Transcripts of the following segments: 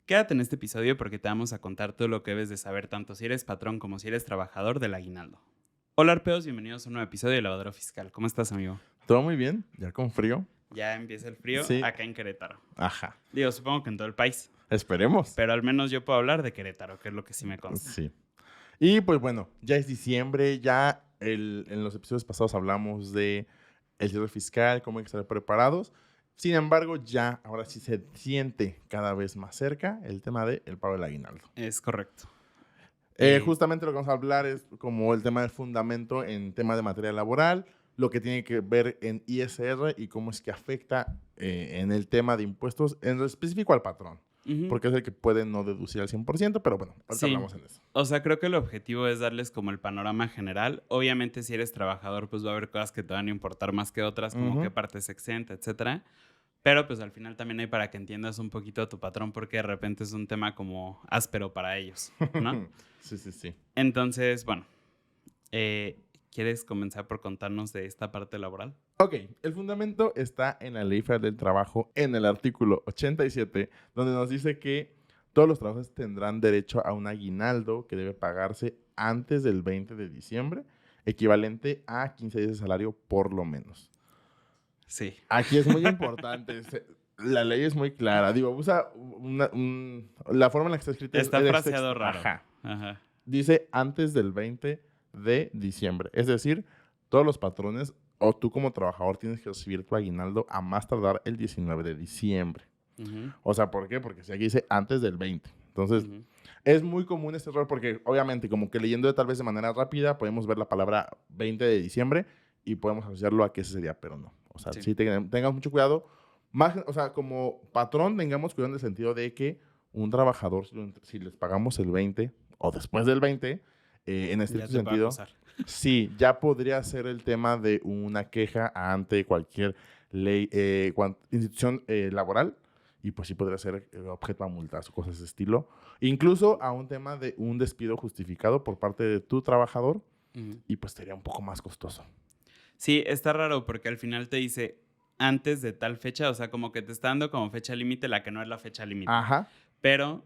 Quédate en este episodio porque te vamos a contar todo lo que debes de saber tanto si eres patrón como si eres trabajador del aguinaldo. Hola arpeos, bienvenidos a un nuevo episodio de Lavadero Fiscal. ¿Cómo estás, amigo? Todo muy bien, ya con frío. Ya empieza el frío Sí, acá en Querétaro. ajá. Digo, supongo que en todo el país, Esperemos. pero al menos yo puedo hablar de Querétaro, que es lo que sí me consta. Sí. Y pues bueno, ya es diciembre, en los episodios pasados hablamos de el cierre fiscal, cómo hay que estar preparados. Sin embargo, ya ahora sí se siente cada vez más cerca el tema del pago del aguinaldo. Es correcto. Eh, Justamente lo que vamos a hablar es como el tema del fundamento en tema de materia laboral, lo que tiene que ver en ISR y cómo es que afecta en el tema de impuestos, en lo específico al patrón, ujú. porque es el que puede no deducir al 100%, pero bueno, ahorita Sí, hablamos en eso. o sea, creo que el objetivo es darles como el panorama general. Obviamente, si eres trabajador, pues va a haber cosas que te van a importar más que otras, como qué Ujú. parte es exenta, etcétera. Pero pues al final también hay para que entiendas un poquito a tu patrón porque de repente es un tema como áspero para ellos, ¿no? Sí, sí, sí. Entonces, bueno, ¿quieres comenzar por contarnos de esta parte laboral? Ok, el fundamento está en la Ley Federal del Trabajo, en el artículo 87, donde nos dice que todos los trabajadores tendrán derecho a un aguinaldo que debe pagarse antes del 20 de diciembre, equivalente a 15 días de salario por lo menos. Sí, Aquí es muy importante, la ley es muy clara, digo, usa la forma en la que está escrita está es fraseado raro. ajá, Ajá. dice antes del 20 de diciembre. Es decir, todos los patrones o tú como trabajador tienes que recibir tu aguinaldo a más tardar el 19 de diciembre. Ujú, O sea, ¿por qué? Porque si aquí dice antes del 20. Entonces, ujú. es muy común este error porque obviamente como que leyendo tal vez de manera rápida podemos ver la palabra 20 de diciembre y podemos asociarlo a que ese sería, pero no. O sea, Sí. sí tengamos mucho cuidado. Más, o sea, como patrón tengamos cuidado en el sentido de que un trabajador, si les pagamos el 20 o después del 20, en Ya estricto te puedo sentido, acusar. sí, ya podría ser el tema de una queja ante cualquier ley, institución laboral y pues sí podría ser objeto a multas o cosas de ese estilo. Incluso a un tema de un despido justificado por parte de tu trabajador Ujú. y pues sería un poco más costoso. Sí, está raro porque al final te dice antes de tal fecha, o sea, como que te está dando como fecha límite la que no es la fecha límite. Ajá. Pero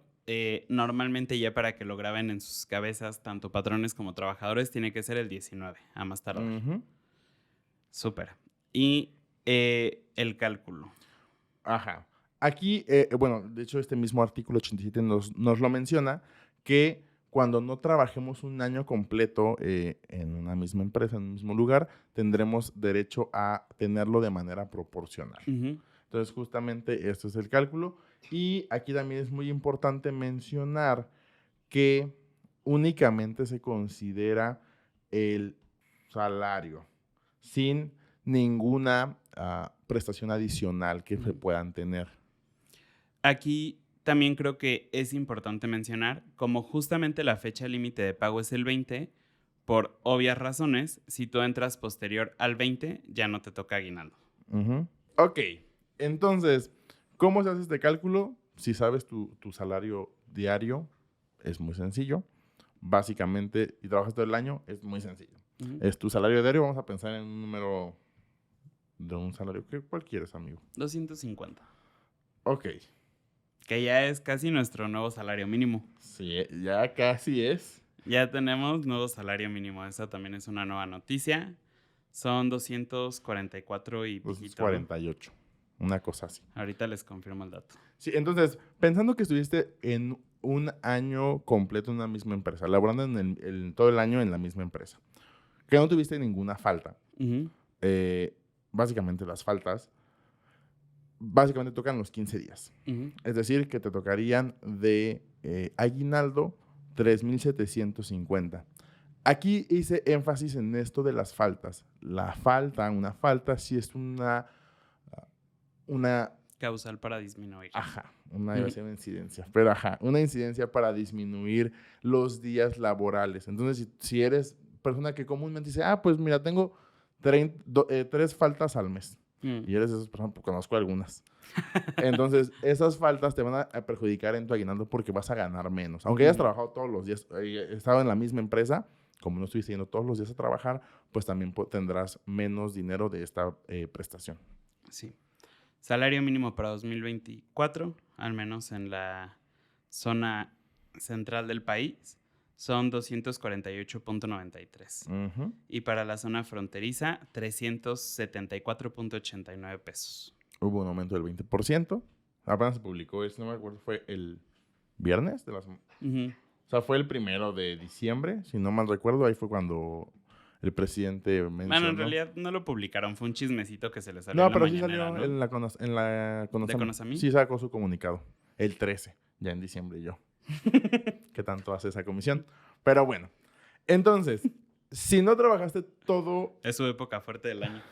normalmente ya para que lo graben en sus cabezas, tanto patrones como trabajadores, tiene que ser el 19, a más tardar. Ujú. Súper. Y el cálculo. Ajá. Aquí, bueno, de hecho este mismo artículo 87 nos lo menciona, que cuando no trabajemos un año completo en una misma empresa, en un mismo lugar, tendremos derecho a tenerlo de manera proporcional. Ujú. Entonces, justamente esto es el cálculo. Y aquí también es muy importante mencionar que únicamente se considera el salario, sin ninguna prestación adicional que se Ujú. puedan tener. Aquí también creo que es importante mencionar, como justamente la fecha límite de pago es el 20, por obvias razones, si tú entras posterior al 20, ya no te toca aguinaldo. Ujú. Ok, entonces, ¿cómo se hace este cálculo? Si sabes tu salario diario, es muy sencillo. Básicamente, y trabajas todo el año, es muy sencillo. Ujú. Es tu salario diario, vamos a pensar en un número de un salario. ¿Cuál quieres, amigo? 250, Ok, que ya es casi nuestro nuevo salario mínimo. sí, ya casi es. Ya tenemos nuevo salario mínimo. Esa también es una nueva noticia. Son 244 y Pues piquito, ¿no? 48, una cosa así. Ahorita les confirmo el dato. Sí, entonces, pensando que estuviste en un año completo en una misma empresa, laborando todo el año en la misma empresa, que no tuviste ninguna falta, Ujú, eh, básicamente las faltas, básicamente tocan los 15 días. ujú. Es decir, que te tocarían de aguinaldo 3,750. Aquí hice énfasis en esto de las faltas. Una falta sí es una Causal para disminuir. ajá, iba a Ujú. ser una incidencia, pero ajá, una incidencia para disminuir los días laborales. Entonces, si eres persona que comúnmente dice, pues mira, tengo 3 faltas al mes, Mm, y eres de esas personas, pues conozco algunas. Entonces, esas faltas te van a perjudicar en tu aguinaldo porque vas a ganar menos. Aunque hayas ujú. trabajado todos los días, estado en la misma empresa, como no estuviste yendo todos los días a trabajar, pues también tendrás menos dinero de esta prestación. Sí. Salario mínimo para 2024, al menos en la zona central del país son 248.93. Ujú. Y para la zona fronteriza, 374.89 pesos. Hubo un aumento del 20%. Apenas se publicó eso, no me acuerdo, fue el viernes de las... Ujú. O sea, fue el 1 de diciembre, si no mal recuerdo. Ahí fue cuando el presidente mencionó. Bueno, en realidad no lo publicaron, fue un chismecito que se les salió No, en la pero sí mañanera, salió ¿no? en la ¿De Conasam. Conosamí? Sí sacó su comunicado. El 13, ya en diciembre yo. ¿Qué tanto hace esa comisión? Pero bueno, entonces, si no trabajaste todo... Es su época fuerte del año.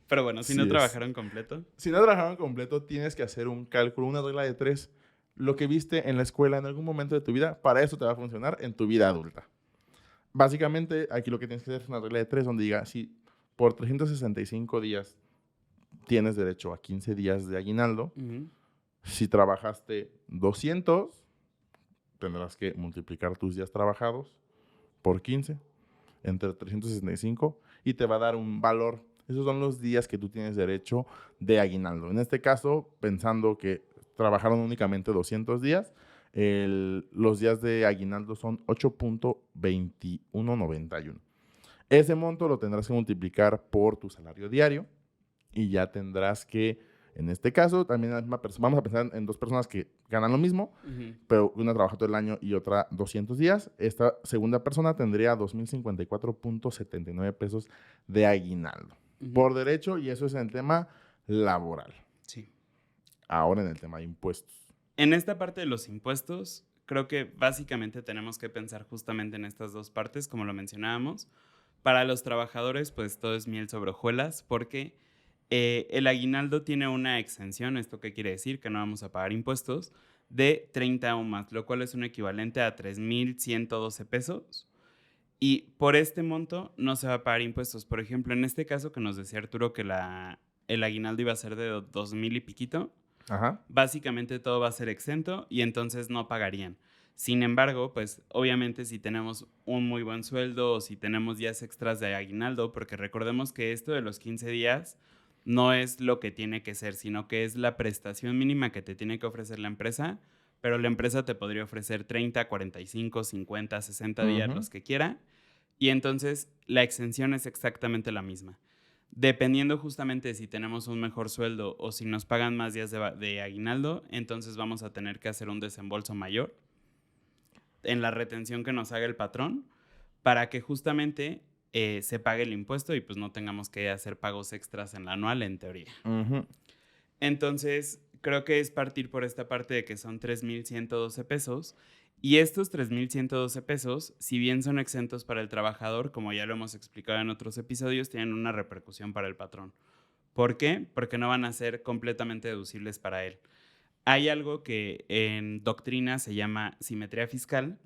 Pero bueno, si Sí no es. trabajaron completo. Si no trabajaron completo, tienes que hacer un cálculo, una regla de 3. Lo que viste en la escuela en algún momento de tu vida, para eso te va a funcionar en tu vida adulta. Básicamente, aquí lo que tienes que hacer es una regla de 3 donde diga, si por 365 días tienes derecho a 15 días de aguinaldo, Ujú. si trabajaste 200, tendrás que multiplicar tus días trabajados por 15 entre 365 y te va a dar un valor. Esos son los días que tú tienes derecho de aguinaldo. En este caso, pensando que trabajaron únicamente 200 días, los días de aguinaldo son 8.2191. Ese monto lo tendrás que multiplicar por tu salario diario y ya tendrás que, en este caso, también vamos a pensar en dos personas que ganan lo mismo, Ujú. pero una trabaja todo el año y otra 200 días. Esta segunda persona tendría 2,054.79 pesos de aguinaldo Ujú. por derecho, y eso es en el tema laboral. Sí. Ahora en el tema de impuestos. En esta parte de los impuestos, creo que básicamente tenemos que pensar justamente en estas dos partes, como lo mencionábamos. Para los trabajadores, pues todo es miel sobre hojuelas, porque el aguinaldo tiene una exención, ¿esto qué quiere decir? Que no vamos a pagar impuestos, de 30 o más, lo cual es un equivalente a 3,112 pesos. Y por este monto no se va a pagar impuestos. Por ejemplo, en este caso que nos decía Arturo que el aguinaldo iba a ser de 2,000 y piquito, Ajá. básicamente todo va a ser exento y entonces no pagarían. Sin embargo, pues obviamente si tenemos un muy buen sueldo o si tenemos días extras de aguinaldo, porque recordemos que esto de los 15 días no es lo que tiene que ser, sino que es la prestación mínima que te tiene que ofrecer la empresa, pero la empresa te podría ofrecer 30, 45, 50, 60 días, Ujú. los que quiera, y entonces la exención es exactamente la misma. Dependiendo justamente de si tenemos un mejor sueldo o si nos pagan más días de aguinaldo, entonces vamos a tener que hacer un desembolso mayor en la retención que nos haga el patrón para que justamente se pague el impuesto y pues no tengamos que hacer pagos extras en la anual, en teoría. Ujú. Entonces, creo que es partir por esta parte de que son 3,112 pesos. Y estos 3,112 pesos, si bien son exentos para el trabajador, como ya lo hemos explicado en otros episodios, tienen una repercusión para el patrón. ¿Por qué? Porque no van a ser completamente deducibles para él. Hay algo que en doctrina se llama simetría fiscal,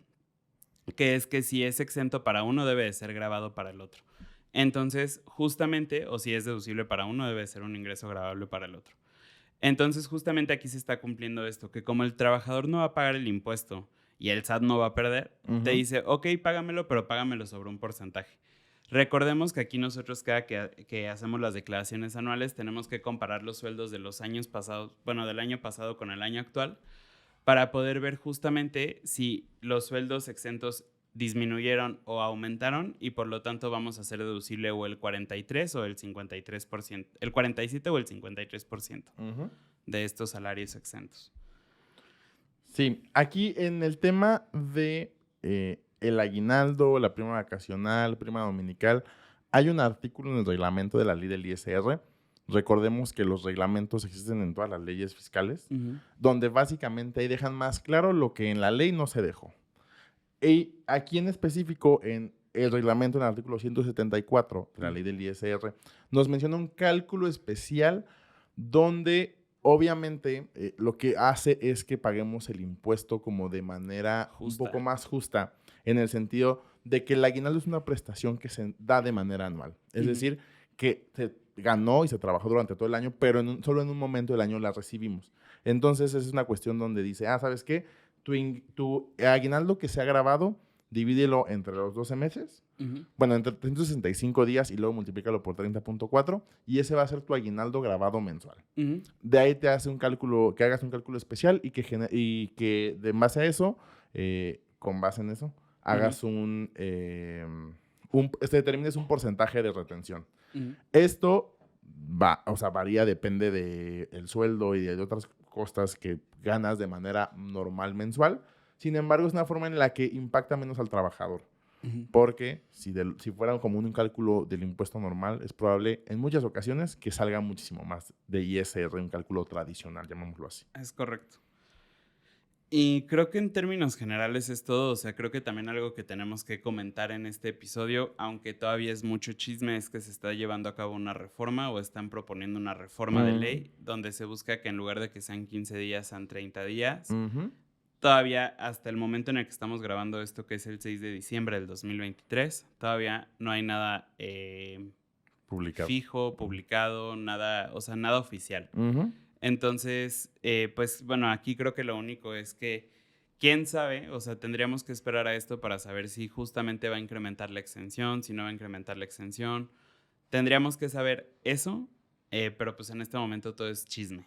que es que si es exento para uno, debe de ser grabado para el otro. Entonces, justamente, o si es deducible para uno, debe de ser un ingreso grabable para el otro. Entonces, justamente aquí se está cumpliendo esto, que como el trabajador no va a pagar el impuesto y el SAT no va a perder, te Ujú. dice, ok, págamelo, pero págamelo sobre un porcentaje. Recordemos que aquí nosotros cada que hacemos las declaraciones anuales tenemos que comparar los sueldos de los años pasados, bueno, del año pasado con el año actual, para poder ver justamente si los sueldos exentos disminuyeron o aumentaron y por lo tanto vamos a hacer deducible o el 43 o el 53%, el 47 o el 53% Ujú. de estos salarios exentos. Sí, aquí en el tema de el aguinaldo, la prima vacacional, prima dominical, hay un artículo en el reglamento de la ley del ISR. Recordemos que los reglamentos existen en todas las leyes fiscales, donde básicamente ahí dejan más claro lo que en la ley no se dejó. Y aquí en específico, en el reglamento, en el artículo 174 de la ley del ISR, nos menciona un cálculo especial donde obviamente lo que hace es que paguemos el impuesto como de manera un Justa. poco más justa, en el sentido de que el aguinaldo es una prestación que se da de manera anual. Es decir, que se ganó y se trabajó durante todo el año, pero solo en un momento del año la recibimos. Entonces, esa es una cuestión donde dice, ¿sabes qué? Tu aguinaldo que se ha grabado divídelo entre los 12 meses, bueno, entre 365 días y luego multiplícalo por 30.4 y ese va a ser tu aguinaldo grabado mensual. De ahí te hace un cálculo, que hagas un cálculo especial y que de base a eso, con base en eso, hagas determines un porcentaje de retención. Esto varía, depende del sueldo y de otras costas que ganas de manera normal mensual. Sin embargo, es una forma en la que impacta menos al trabajador. Porque si fuera como un cálculo del impuesto normal, es probable en muchas ocasiones que salga muchísimo más de ISR, un cálculo tradicional, llamémoslo así. Es correcto. Y creo que en términos generales es todo. O sea, creo que también algo que tenemos que comentar en este episodio, aunque todavía es mucho chisme, es que se está llevando a cabo una reforma o están proponiendo una reforma de ley donde se busca que en lugar de que sean 15 días, sean 30 días. Todavía hasta el momento en el que estamos grabando esto, que es el 6 de diciembre del 2023, todavía no hay nada fijo, publicado, nada, o sea, nada oficial. Entonces, pues bueno, aquí creo que lo único es que, quién sabe, o sea, tendríamos que esperar a esto para saber si justamente va a incrementar la exención, si no va a incrementar la exención. Tendríamos que saber eso, pero pues en este momento todo es chisme.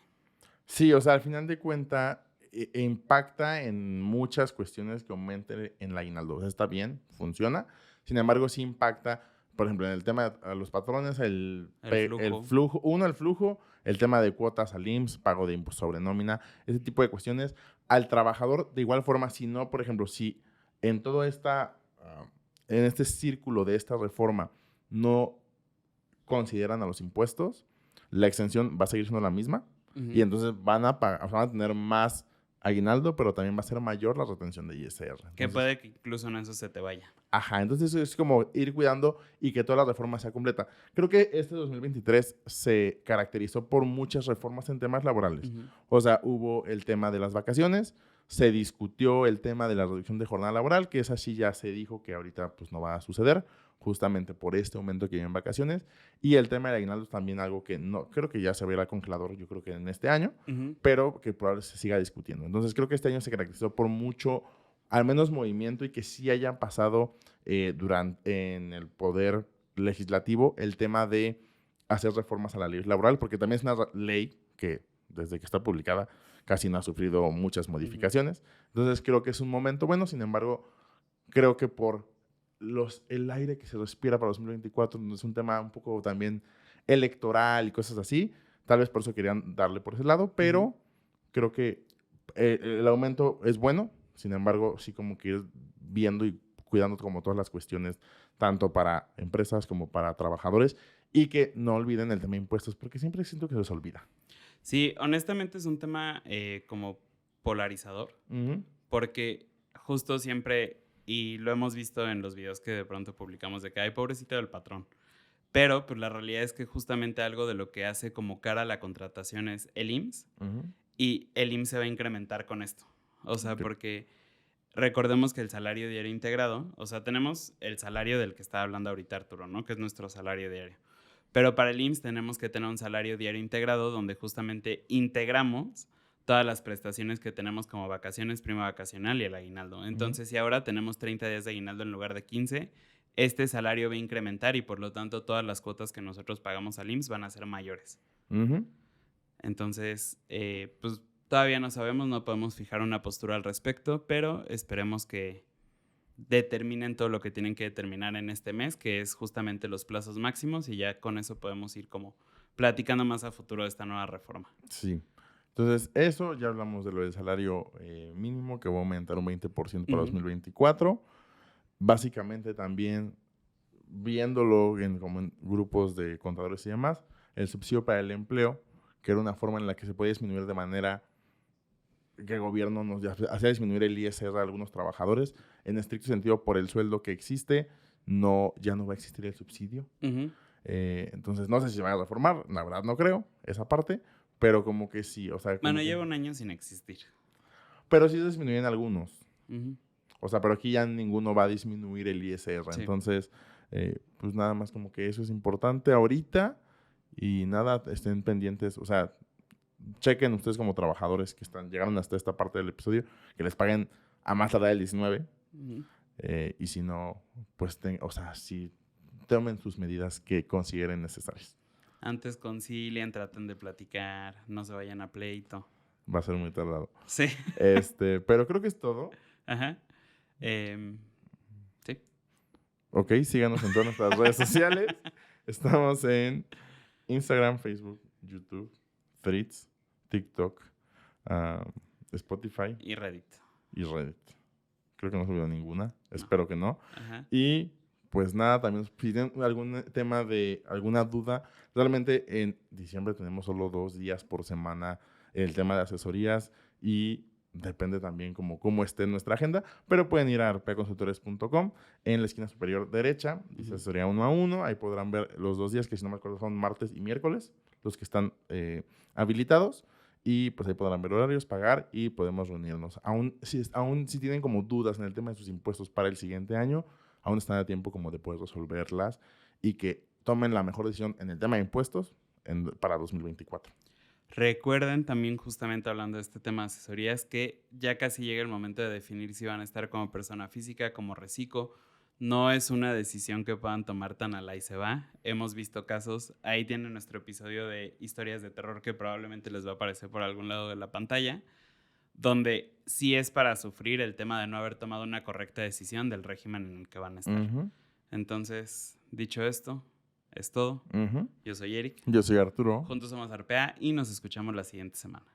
Sí, o sea, al final de cuentas, impacta en muchas cuestiones que aumenten en la aguinaldo. O sea, está bien, funciona. Sin embargo, sí impacta, por ejemplo, en el tema de los patrones, el flujo, el tema de cuotas al IMSS, pago de impuesto sobre nómina, ese tipo de cuestiones. Al trabajador, de igual forma, si no, por ejemplo, si en todo en este círculo de esta reforma no consideran a los impuestos, la exención va a seguir siendo la misma y entonces van a tener más aguinaldo, pero también va a ser mayor la retención de ISR. Entonces, que puede que incluso en eso se te vaya. Ajá, entonces es como ir cuidando y que toda la reforma sea completa. Creo que este 2023 se caracterizó por muchas reformas en temas laborales. O sea, hubo el tema de las vacaciones, se discutió el tema de la reducción de jornada laboral, que esa sí ya se dijo que ahorita pues no va a suceder, justamente por este aumento que hay en vacaciones. Y el tema del aguinaldo es también algo que no, creo que ya se verá congelador, yo creo que en este año, pero que probablemente se siga discutiendo. Entonces creo que este año se caracterizó por mucho, al menos movimiento, y que sí hayan pasado en el poder legislativo el tema de hacer reformas a la ley laboral, porque también es una ley que desde que está publicada casi no ha sufrido muchas modificaciones. Entonces creo que es un momento bueno, sin embargo, creo que por el aire que se respira para 2024, donde es un tema un poco también electoral y cosas así, tal vez por eso querían darle por ese lado, pero creo que el aumento es bueno, sin embargo, sí como que ir viendo y cuidando como todas las cuestiones, tanto para empresas como para trabajadores, y que no olviden el tema de impuestos, porque siempre siento que se les olvida. Sí, honestamente es un tema como polarizador, porque justo siempre, y lo hemos visto en los videos que de pronto publicamos de que hay pobrecito del patrón, pero pues la realidad es que justamente algo de lo que hace como cara a la contratación es el IMSS, y el IMSS se va a incrementar con esto. O sea, porque recordemos que el salario diario integrado, o sea, tenemos el salario del que está hablando ahorita Arturo, ¿no? Que es nuestro salario diario. Pero para el IMSS tenemos que tener un salario diario integrado donde justamente integramos todas las prestaciones que tenemos como vacaciones, prima vacacional y el aguinaldo. Entonces, si ahora tenemos 30 días de aguinaldo en lugar de 15, este salario va a incrementar y por lo tanto todas las cuotas que nosotros pagamos al IMSS van a ser mayores. Entonces, pues todavía no sabemos, no podemos fijar una postura al respecto, pero esperemos que determinen todo lo que tienen que determinar en este mes, que es justamente los plazos máximos, y ya con eso podemos ir como platicando más a futuro de esta nueva reforma. Sí. Entonces, eso, ya hablamos de lo del salario mínimo, que va a aumentar un 20% para 2024. Básicamente también, viéndolo como en grupos de contadores y demás, el subsidio para el empleo, que era una forma en la que se puede disminuir de manera que el gobierno nos hacía disminuir el ISR a algunos trabajadores, en estricto sentido por el sueldo que existe, ya no va a existir el subsidio. Entonces, no sé si se va a reformar, la verdad no creo, esa parte, pero como que sí, o sea... Bueno, lleva un año sin existir. Pero sí se disminuyen algunos. O sea, pero aquí ya ninguno va a disminuir el ISR. Sí. Entonces, pues nada más como que eso es importante ahorita y nada, estén pendientes, o sea, chequen ustedes como trabajadores que llegaron hasta esta parte del episodio, que les paguen a más tardar el 19. Y si no, pues, si tomen sus medidas que consideren necesarias. Antes concilien, traten de platicar, no se vayan a pleito. Va a ser muy tardado. Sí. Pero creo que es todo. Ajá. Sí. Ok, síganos en todas nuestras redes sociales. Estamos en Instagram, Facebook, YouTube, Threads, TikTok, Spotify Y Reddit. y Reddit. Creo que no subido ninguna. Espero que no. Ajá. Y pues nada, también si tienen algún tema de alguna duda, realmente en diciembre tenemos solo 2 días por semana el tema de asesorías y depende también cómo esté nuestra agenda, pero pueden ir a arpeaconsultores.com, en la esquina superior derecha, dice asesoría 1 a 1, ahí podrán ver los 2 días que si no me acuerdo son martes y miércoles, los que están habilitados. Y pues ahí podrán ver horarios, pagar y podemos reunirnos. Aún si tienen como dudas en el tema de sus impuestos para el siguiente año, aún están a tiempo como de poder resolverlas y que tomen la mejor decisión en el tema de impuestos para 2024. Recuerden también, justamente hablando de este tema de asesorías, que ya casi llega el momento de definir si van a estar como persona física, como reciclo. No es una decisión que puedan tomar tan a la y se va. Hemos visto casos, ahí tienen nuestro episodio de historias de terror que probablemente les va a aparecer por algún lado de la pantalla, donde sí es para sufrir el tema de no haber tomado una correcta decisión del régimen en el que van a estar. Entonces, dicho esto, es todo. Yo soy Eric. Yo soy Arturo. Juntos somos Arpea y nos escuchamos la siguiente semana.